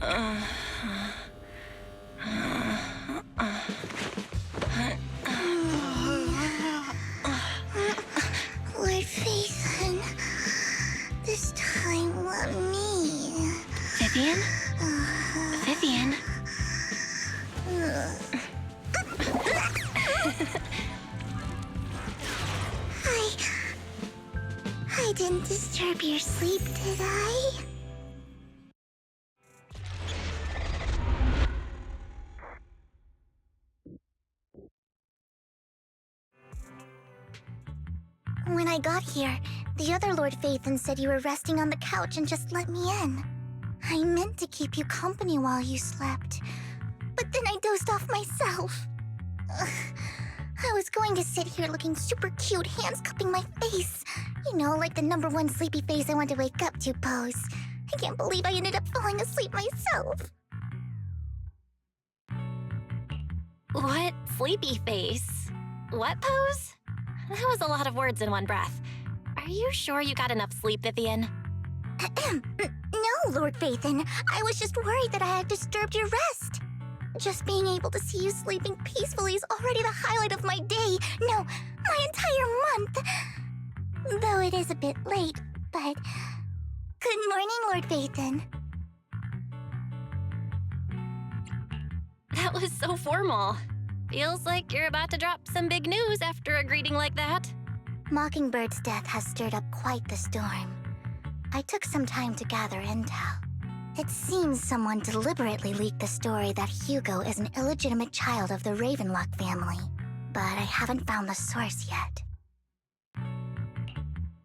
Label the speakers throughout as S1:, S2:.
S1: Lord Phaethon, this time let me.
S2: Vivian? Vivian?
S1: I didn't disturb your sleep, did I? When I got here, the other Lord Phaethon said you were resting on the couch and just let me in. I meant to keep you company while you slept, but then I dozed off myself. Ugh. I was going to sit here looking super cute, hands cupping my face. You know, like the #1 sleepy face I want to wake up to pose. I can't believe I ended up falling asleep myself.
S2: What sleepy face? What pose? That was a lot of words in one breath. Are you sure you got enough sleep, Vivian?
S1: No, Lord Phaethon. I was just worried that I had disturbed your rest. Just being able to see you sleeping peacefully is already the highlight of my day. No, my entire month. Though it is a bit late, but... Good morning, Lord Phaethon.
S2: That was so formal. Feels like you're about to drop some big news after a greeting like that.
S1: Mockingbird's death has stirred up quite the storm. I took some time to gather intel. It seems someone deliberately leaked the story that Hugo is an illegitimate child of the Ravenlock family, but I haven't found the source yet.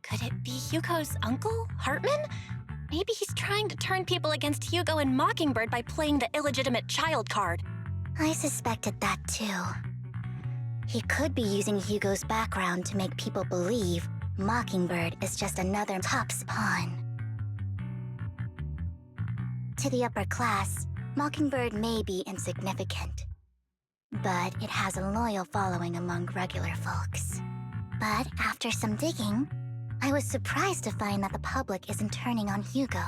S2: Could it be Hugo's uncle, Hartman? Maybe he's trying to turn people against Hugo and Mockingbird by playing the illegitimate child card.
S1: I suspected that too. He could be using Hugo's background to make people believe Mockingbird is just another Top's pawn. To the upper class, Mockingbird may be insignificant, but it has a loyal following among regular folks. But after some digging, I was surprised to find that the public isn't turning on Hugo.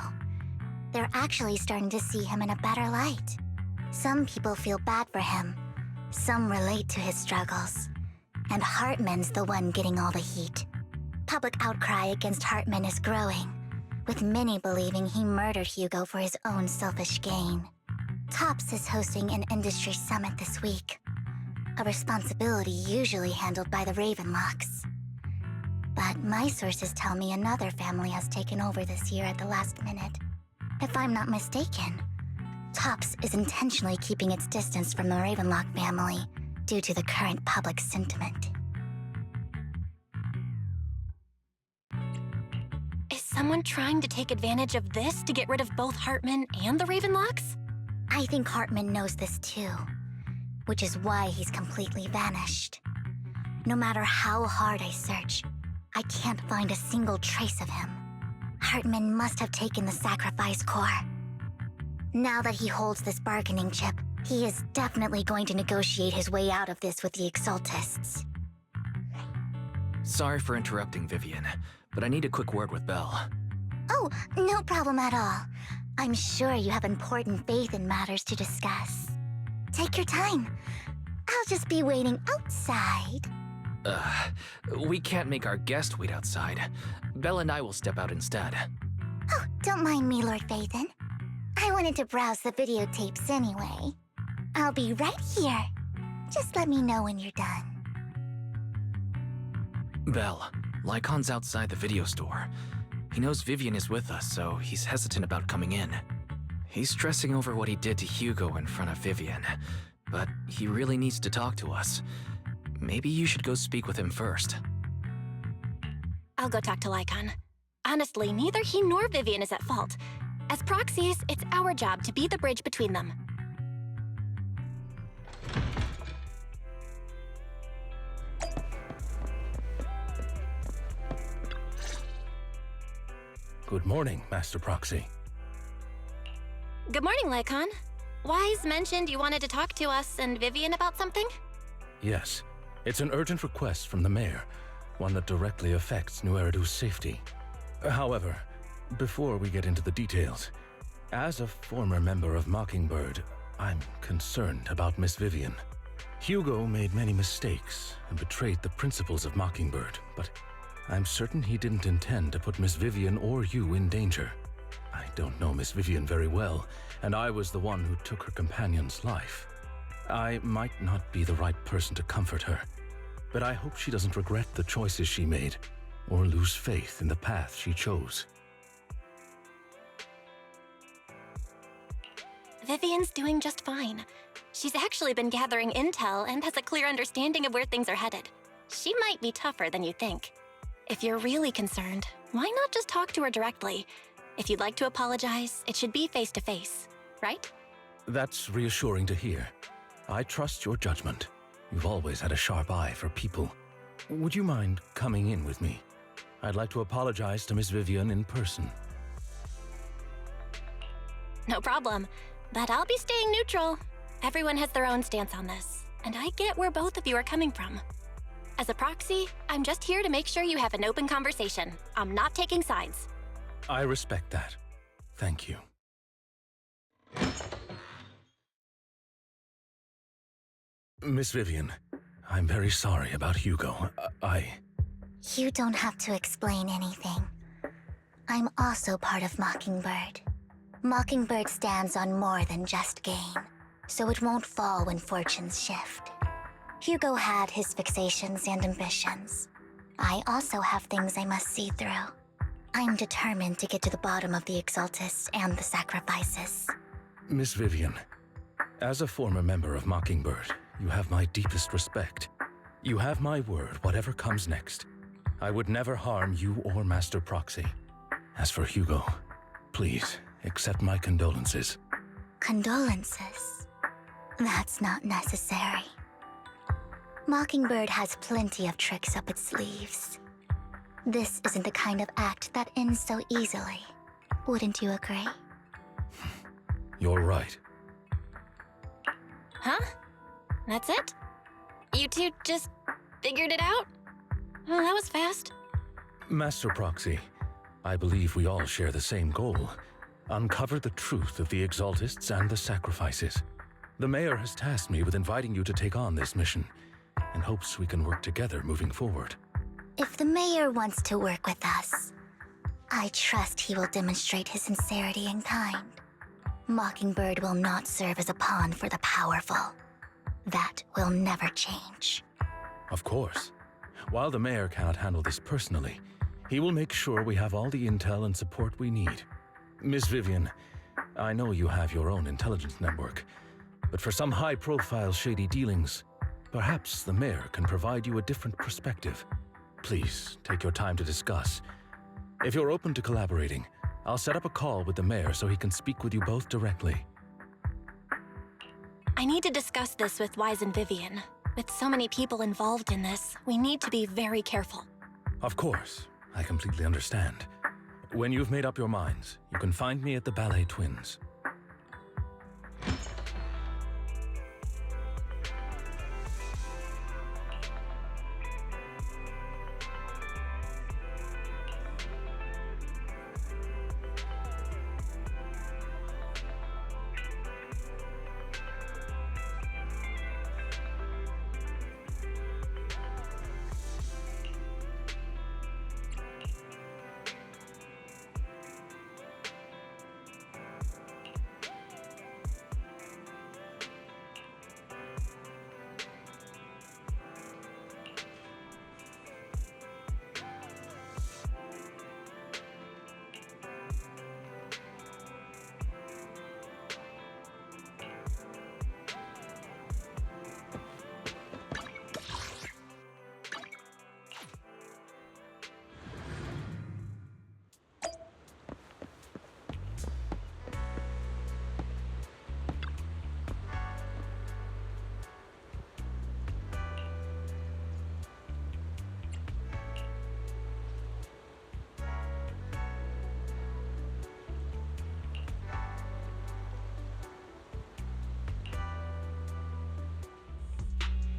S1: They're actually starting to see him in a better light. Some people feel bad for him, some relate to his struggles, and Hartman's the one getting all the heat. Public outcry against Hartman is growing, with many believing he murdered Hugo for his own selfish gain. Tops is hosting an industry summit this week, a responsibility usually handled by the Ravenlocks. But my sources tell me another family has taken over this year at the last minute. If I'm not mistaken, Tops is intentionally keeping its distance from the Ravenlock family due to the current public sentiment.
S2: Is someone trying to take advantage of this to get rid of both Hartman and the Ravenlocks?
S1: I think Hartman knows this too, which is why he's completely vanished. No matter how hard I search, I can't find a single trace of him. Hartman must have taken the sacrifice core. Now that he holds this bargaining chip, he is definitely going to negotiate his way out of this with the Exaltists.
S3: Sorry for interrupting, Vivian, but I need a quick word with Belle.
S1: Oh, no problem at all. I'm sure you have important faith in matters to discuss. Take your time. I'll just be waiting outside.
S3: We can't make our guest wait outside. Belle and I will step out instead.
S1: Oh, don't mind me, Lord Phaethon. I wanted to browse the videotapes anyway. I'll be right here. Just let me know when you're done.
S3: Belle, Lycon's outside the video store. He knows Vivian is with us, so he's hesitant about coming in. He's stressing over what he did to Hugo in front of Vivian, but he really needs to talk to us. Maybe you should go speak with him first.
S2: I'll go talk to Lycon. Honestly, neither he nor Vivian is at fault. As proxies, it's our job to be the bridge between them.
S4: Good morning, Master Proxy.
S2: Good morning, Lycon. Wise mentioned you wanted to talk to us and Vivian about something?
S4: Yes, it's an urgent request from the mayor, one that directly affects New Eridu's safety. However, before we get into the details, As a former member of Mockingbird, I'm concerned about Miss Vivian. Hugo made many mistakes and betrayed the principles of Mockingbird, but I'm certain he didn't intend to put Miss Vivian or you in danger. I don't know Miss Vivian very well, and I was the one who took her companion's life. I might not be the right person to comfort her, but I hope she doesn't regret the choices she made or lose faith in the path she chose.
S2: Vivian's doing just fine. She's actually been gathering intel and has a clear understanding of where things are headed. She might be tougher than you think. If you're really concerned, why not just talk to her directly? If you'd like to apologize, it should be face to face, right?
S4: That's reassuring to hear. I trust your judgment. You've always had a sharp eye for people. Would you mind coming in with me? I'd like to apologize to Miss Vivian in person.
S2: No problem. But I'll be staying neutral. Everyone has their own stance on this, and I get where both of you are coming from. As a proxy, I'm just here to make sure you have an open conversation. I'm not taking sides.
S4: I respect that. Thank you. Miss Vivian, I'm very sorry about Hugo.
S1: You don't have to explain anything. I'm also part of Mockingbird. Mockingbird stands on more than just gain, so it won't fall when fortunes shift. Hugo had his fixations and ambitions. I also have things I must see through. I'm determined to get to the bottom of the Exaltists and the sacrifices.
S4: Miss Vivian, as a former member of Mockingbird, you have my deepest respect. You have my word, whatever comes next. I would never harm you or Master Proxy. As for Hugo, please accept my condolences.
S1: Condolences? That's not necessary. Mockingbird has plenty of tricks up its sleeves. This isn't the kind of act that ends so easily. Wouldn't you agree?
S4: You're right.
S2: Huh? That's it? You two just figured it out? Oh, that was fast.
S4: Master Proxy, I believe we all share the same goal. Uncover the truth of the Exaltists and the sacrifices. The Mayor has tasked me with inviting you to take on this mission, and hopes we can work together moving forward.
S1: If the Mayor wants to work with us, I trust he will demonstrate his sincerity in kind. Mockingbird will not serve as a pawn for the powerful. That will never change.
S4: Of course. While the Mayor cannot handle this personally, he will make sure we have all the intel and support we need. Miss Vivian, I know you have your own intelligence network, but for some high-profile shady dealings, perhaps the Mayor can provide you a different perspective. Please, take your time to discuss. If you're open to collaborating, I'll set up a call with the Mayor so he can speak with you both directly.
S2: I need to discuss this with Wise and Vivian. With so many people involved in this, we need to be very careful.
S4: Of course, I completely understand. When you've made up your minds, you can find me at the Ballet Twins.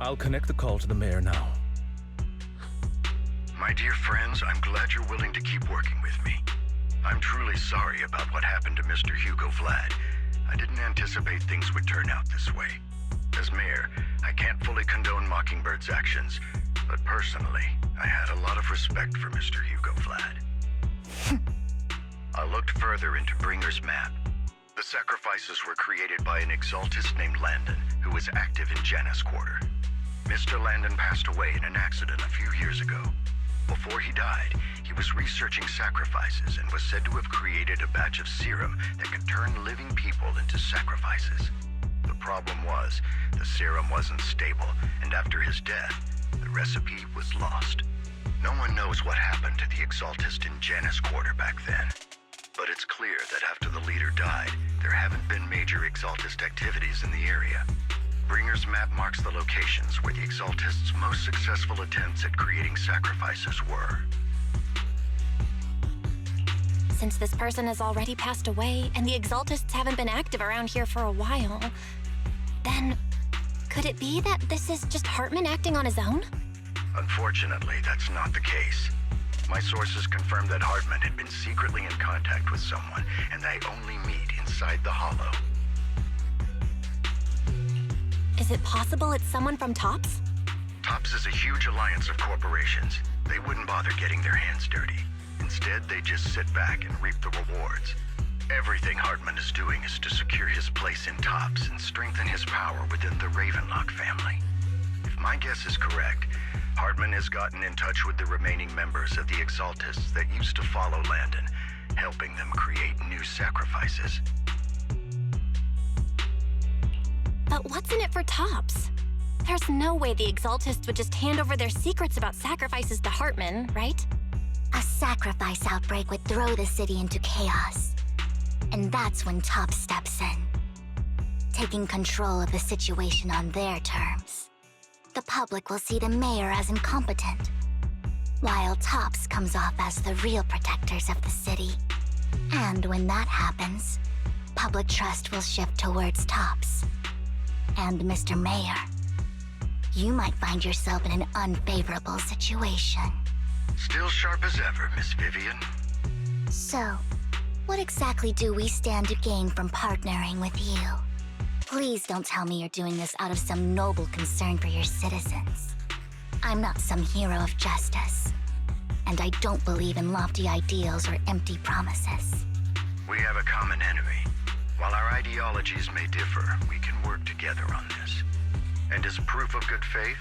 S4: I'll connect the call to the Mayor now.
S5: My dear friends, I'm glad you're willing to keep working with me. I'm truly sorry about what happened to Mr. Hugo Vlad. I didn't anticipate things would turn out this way. As mayor, I can't fully condone Mockingbird's actions, but personally, I had a lot of respect for Mr. Hugo Vlad. I looked further into Bringer's map. The sacrifices were created by an exaltist named Landon, who was active in Janus Quarter. Mr. Landon passed away in an accident a few years ago. Before he died, he was researching sacrifices and was said to have created a batch of serum that could turn living people into sacrifices. The problem was, the serum wasn't stable, and after his death, the recipe was lost. No one knows what happened to the exaltist in Janus Quarter back then. But it's clear that after the leader died, there haven't been major exaltist activities in the area. Bringer's map marks the locations where the exaltists' most successful attempts at creating sacrifices were.
S2: Since this person has already passed away and the exaltists haven't been active around here for a while, then could it be that this is just Hartman acting on his own?
S5: Unfortunately, that's not the case. My sources confirmed that Hartman had been secretly in contact with someone, and they only meet inside the Hollow.
S2: Is it possible it's someone from TOPS?
S5: TOPS is a huge alliance of corporations. They wouldn't bother getting their hands dirty. Instead, they just sit back and reap the rewards. Everything Hartman is doing is to secure his place in TOPS and strengthen his power within the Ravenlock family. If my guess is correct, Hartman has gotten in touch with the remaining members of the Exaltists that used to follow Landon, helping them create new sacrifices.
S2: But what's in it for TOPS? There's no way the Exaltists would just hand over their secrets about sacrifices to Hartman, right?
S1: A sacrifice outbreak would throw the city into chaos. And that's when TOPS steps in, taking control of the situation on their terms. The public will see the mayor as incompetent, while TOPS comes off as the real protectors of the city. And when that happens, public trust will shift towards TOPS. And Mr. Mayor, you might find yourself in an unfavorable situation.
S5: Still sharp as ever, Miss Vivian.
S1: So, what exactly do we stand to gain from partnering with you? Please don't tell me you're doing this out of some noble concern for your citizens. I'm not some hero of justice, and I don't believe in lofty ideals or empty promises.
S5: We have a common enemy. While our ideologies may differ, we can work together on this. And as proof of good faith,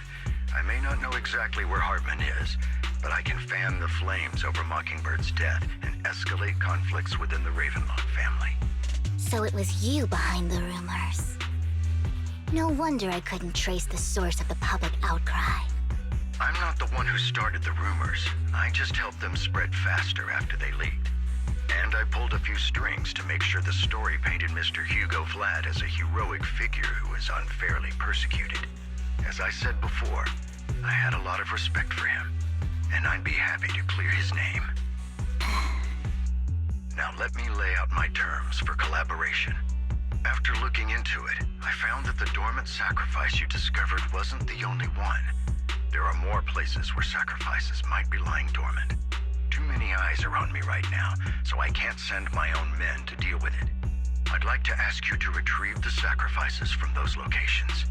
S5: I may not know exactly where Hartman is, but I can fan the flames over Mockingbird's death and escalate conflicts within the Ravenlock family.
S1: So it was you behind the rumors. No wonder I couldn't trace the source of the public outcry.
S5: I'm not the one who started the rumors. I just helped them spread faster after they leaked. And I pulled a few strings to make sure the story painted Mr. Hugo Vlad as a heroic figure who was unfairly persecuted. As I said before, I had a lot of respect for him, and I'd be happy to clear his name. Now let me lay out my terms for collaboration. After looking into it, I found that the dormant sacrifice you discovered wasn't the only one. There are more places where sacrifices might be lying dormant. Too many eyes are on me right now, so I can't send my own men to deal with it. I'd like to ask you to retrieve the sacrifices from those locations.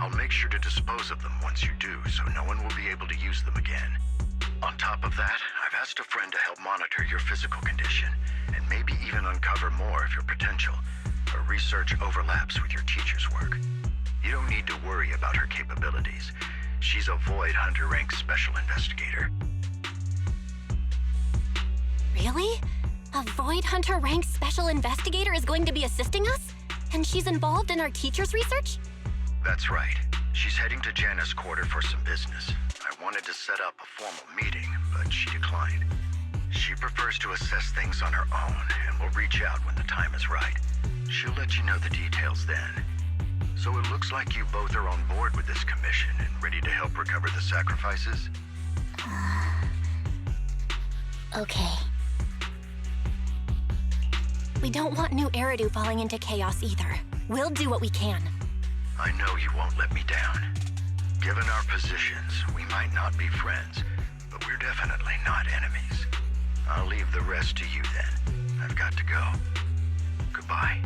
S5: I'll make sure to dispose of them once you do, so no one will be able to use them again. On top of that, I've asked a friend to help monitor your physical condition, and maybe even uncover more of your potential. Her research overlaps with your teacher's work. You don't need to worry about her capabilities. She's a Void Hunter rank special investigator.
S2: Really? A Void Hunter ranked special investigator is going to be assisting us? And she's involved in our teacher's research?
S5: That's right. She's heading to Janus Quarter for some business. I wanted to set up a formal meeting, but she declined. She prefers to assess things on her own, and will reach out when the time is right. She'll let you know the details then. So it looks like you both are on board with this commission and ready to help recover the sacrifices?
S1: Okay.
S2: We don't want new Eridu falling into chaos either. We'll do what we can.
S5: I know you won't let me down. Given our positions, we might not be friends, but we're definitely not enemies. I'll leave the rest to you then. I've got to go. Goodbye.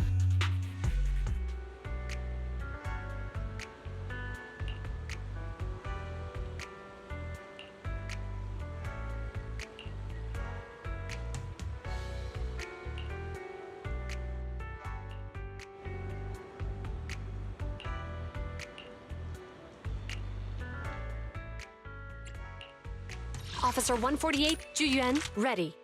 S6: Officer 148, Juyuan, ready.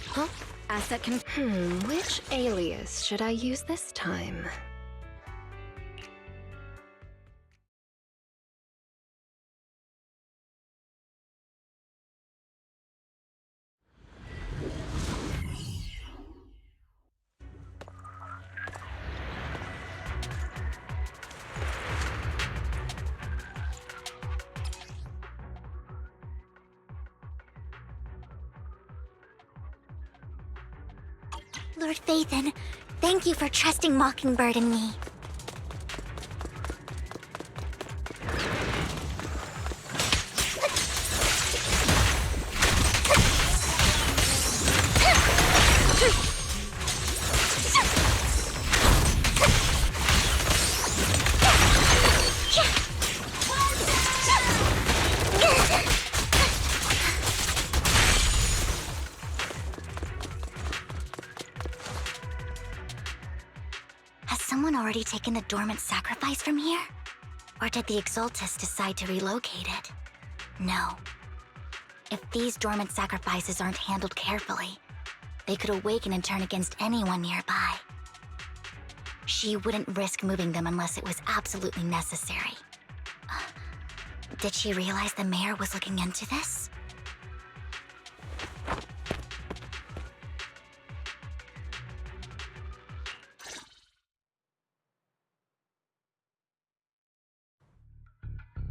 S6: Huh? Asset can... which alias should I use this time?
S1: Lord Phaethon, thank you for trusting Mockingbird and me. Has someone already taken the dormant sacrifice from here? Or did the Exaltus decide to relocate it? No. If these dormant sacrifices aren't handled carefully, they could awaken and turn against anyone nearby. She wouldn't risk moving them unless it was absolutely necessary. Did she realize the mayor was looking into this?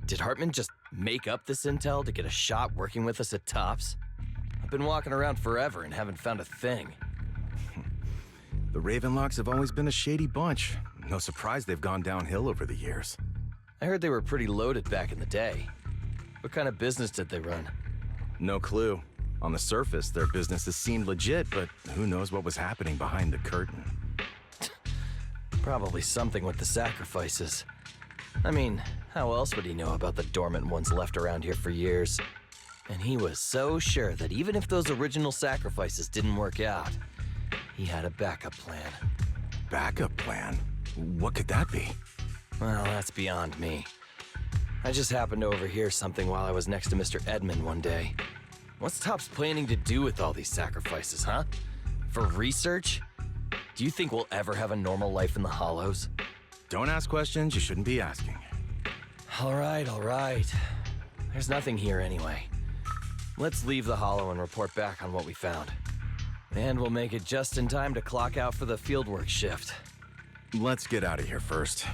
S7: Did Hartman just make up this intel to get a shot working with us at Tops? I've been walking around forever and haven't found a thing.
S8: The Ravenlocks have always been a shady bunch. No surprise they've gone downhill over the years.
S7: I heard they were pretty loaded back in the day. What kind of business did they run?
S8: No clue. On the surface, their businesses seemed legit, but who knows what was happening behind the curtain.
S7: Probably something with the sacrifices. I mean, how else would he know about the dormant ones left around here for years? And he was so sure that even if those original sacrifices didn't work out, he had a backup plan.
S8: Backup plan? What could that be?
S7: Well, that's beyond me. I just happened to overhear something while I was next to Mr. Edmund one day. What's Tops planning to do with all these sacrifices, huh? For research? Do you think we'll ever have a normal life in the Hollows?
S8: Don't ask questions you shouldn't be asking.
S7: All right. There's nothing here anyway. Let's leave the Hollow and report back on what we found. And we'll make it just in time to clock out for the fieldwork shift.
S8: Let's get out of here first.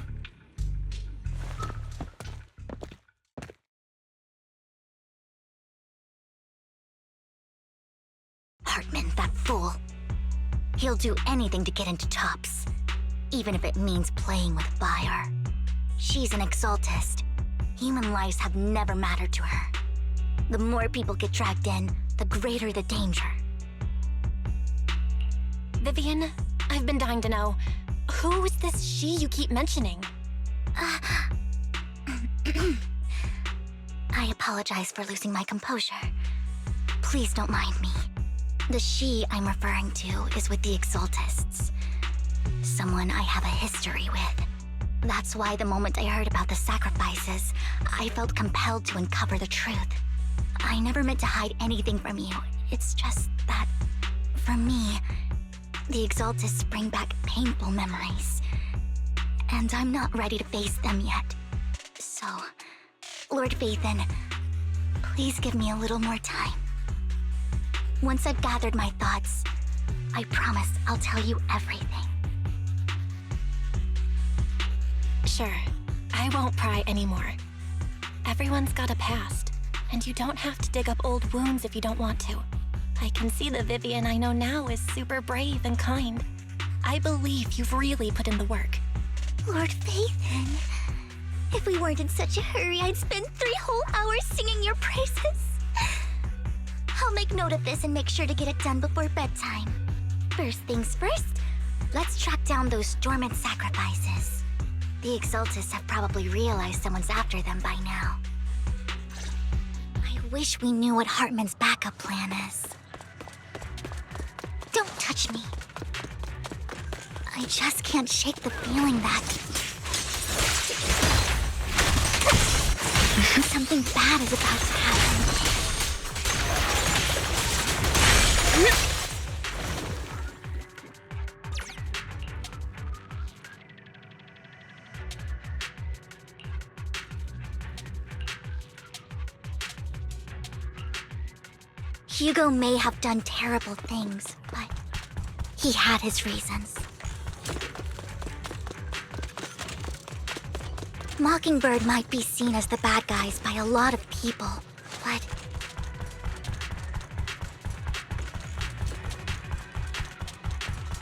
S1: Hartman, that fool. He'll do anything to get into Tops, even if it means playing with fire. She's an Exaltist. Human lives have never mattered to her. The more people get dragged in, the greater the danger.
S2: Vivian, I've been dying to know, who is this she you keep mentioning?
S1: I apologize for losing my composure. Please don't mind me. The she I'm referring to is with the Exaltists. Someone I have a history with. That's why the moment I heard about the sacrifices, I felt compelled to uncover the truth. I never meant to hide anything from you. It's just that, for me, the Exaltists bring back painful memories. And I'm not ready to face them yet. So, Lord Phaethon, please give me a little more time. Once I've gathered my thoughts, I promise I'll tell you everything.
S2: Sure, I won't pry anymore. Everyone's got a past, and you don't have to dig up old wounds if you don't want to. I can see the Vivian I know now is super brave and kind. I believe you've really put in the work.
S1: Lord Phaethon, If we weren't in such a hurry, I'd spend 3 whole hours singing your praises. I'll make note of this and make sure to get it done before bedtime. First things first, let's track down those dormant sacrifices. The Exaltists have probably realized someone's after them by now. I wish we knew what Hartman's backup plan is. Don't touch me. I just can't shake the feeling that something bad is about to happen. Hugo may have done terrible things, but he had his reasons. Mockingbird might be seen as the bad guys by a lot of people, but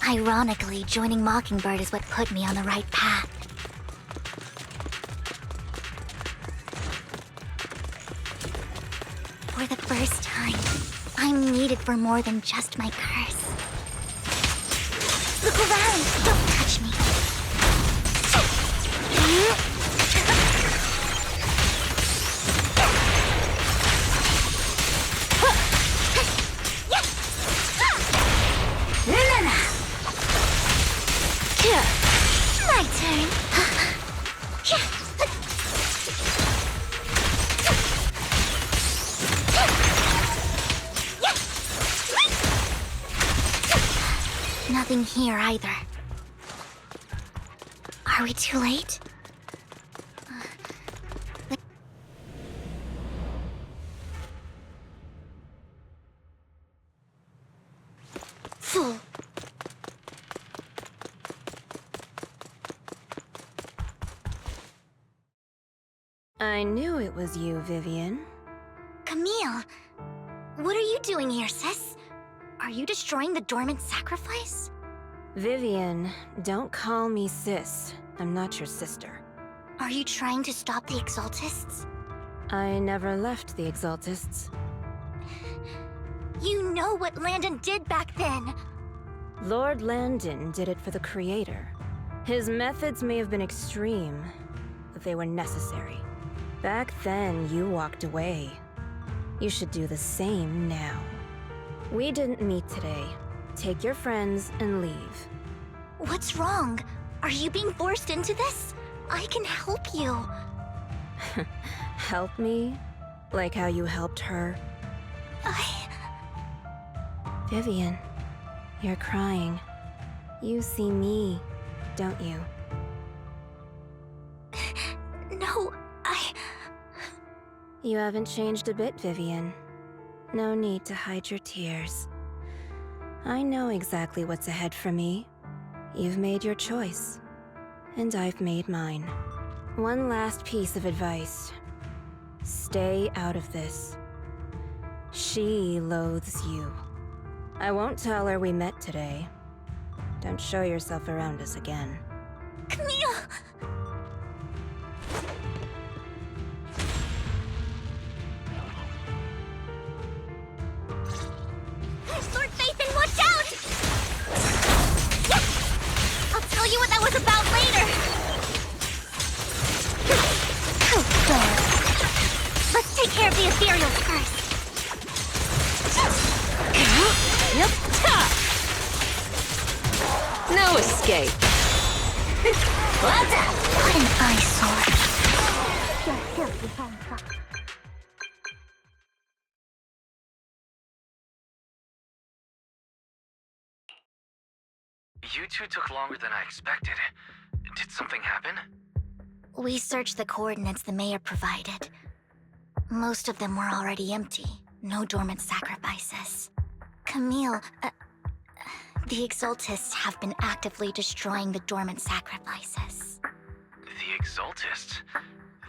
S1: ironically, joining Mockingbird is what put me on the right path. For the first time, I'm needed for more than just my curse. Look around! Don't touch me! My turn! Nothing here either. Are we too late? Fool.
S9: I knew it was you, Vivian.
S1: Camille, what are you doing here, sis? Are you destroying the dormant sacrifice?
S9: Vivian, don't call me sis. I'm not your sister.
S1: Are you trying to stop the Exaltists?
S9: I never left the Exaltists.
S1: You know what Landon did back then.
S9: Lord Landon did it for the Creator. His methods may have been extreme, but they were necessary. Back then, you walked away. You should do the same now. We didn't meet today. Take your friends and leave.
S1: What's wrong? Are you being forced into this? I can help you.
S9: Help me? Like how you helped her? Vivian, you're crying. You see me, don't you?
S1: No,
S9: You haven't changed a bit, Vivian. No need to hide your tears. I know exactly what's ahead for me. You've made your choice, and I've made mine. One last piece of advice. Stay out of this. She loathes you. I won't tell her we met today. Don't show yourself around us again.
S1: Camille! Lord Nathan, watch out! I'll tell you what that was about later. Let's take care of the ethereals first.
S6: No escape.
S1: What an eyesore.
S3: You two took longer than I expected. Did something happen?
S1: We searched the coordinates the mayor provided. Most of them were already empty. No dormant sacrifices. Camille, the Exaltists have been actively destroying the dormant sacrifices.
S3: The Exaltists?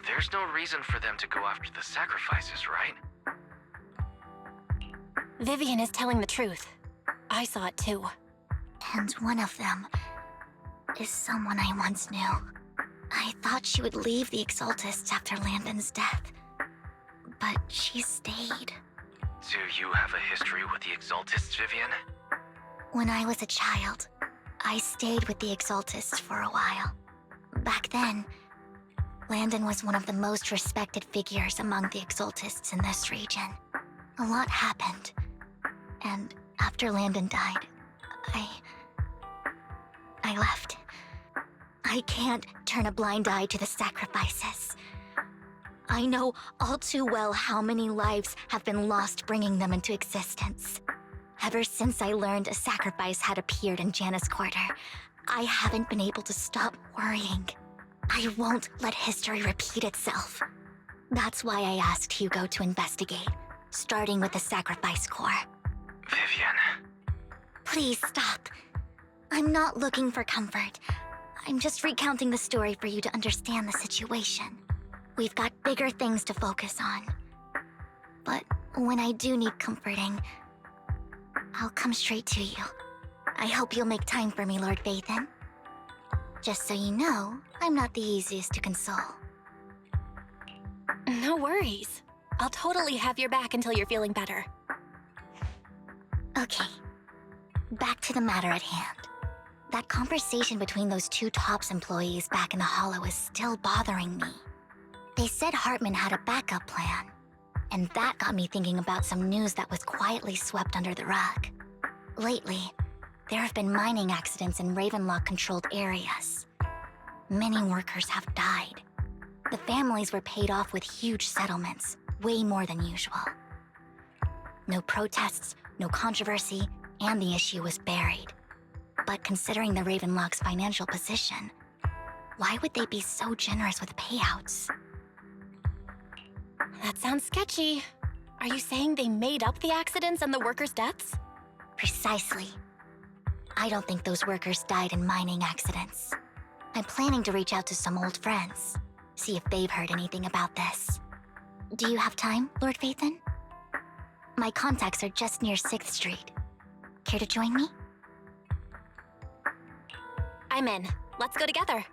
S3: There's no reason for them to go after the sacrifices, right?
S2: Vivian is telling the truth. I saw it too.
S1: And one of them is someone I once knew. I thought she would leave the Exaltists after Landon's death, but she stayed.
S3: Do you have a history with the Exaltists, Vivian?
S1: When I was a child, I stayed with the Exaltists for a while. Back then, Landon was one of the most respected figures among the Exaltists in this region. A lot happened, and after Landon died, I left. I can't turn a blind eye to the sacrifices. I know all too well how many lives have been lost bringing them into existence. Ever since I learned a sacrifice had appeared in Janna's quarter, I haven't been able to stop worrying. I won't let history repeat itself. That's why I asked Hugo to investigate, starting with the Sacrifice Corps.
S3: Vivian.
S1: Please stop. I'm not looking for comfort. I'm just recounting the story for you to understand the situation. We've got bigger things to focus on. But when I do need comforting, I'll come straight to you. I hope you'll make time for me, Lord Vathan. Just so you know, I'm not the easiest to console.
S2: No worries. I'll totally have your back until you're feeling better.
S1: Okay. Back to the matter at hand. That conversation between those two TOPS employees back in the Hollow is still bothering me. They said Hartman had a backup plan, and that got me thinking about some news that was quietly swept under the rug. Lately, there have been mining accidents in Ravenlock-controlled areas. Many workers have died. The families were paid off with huge settlements, way more than usual. No protests, no controversy, and the issue was buried. But considering the Ravenlock's financial position, why would they be so generous with payouts?
S2: That sounds sketchy. Are you saying they made up the accidents and the workers' deaths?
S1: Precisely. I don't think those workers died in mining accidents. I'm planning to reach out to some old friends, see if they've heard anything about this. Do you have time, Lord Vathan? My contacts are just near 6th Street. Care to join me?
S2: I'm in. Let's go together.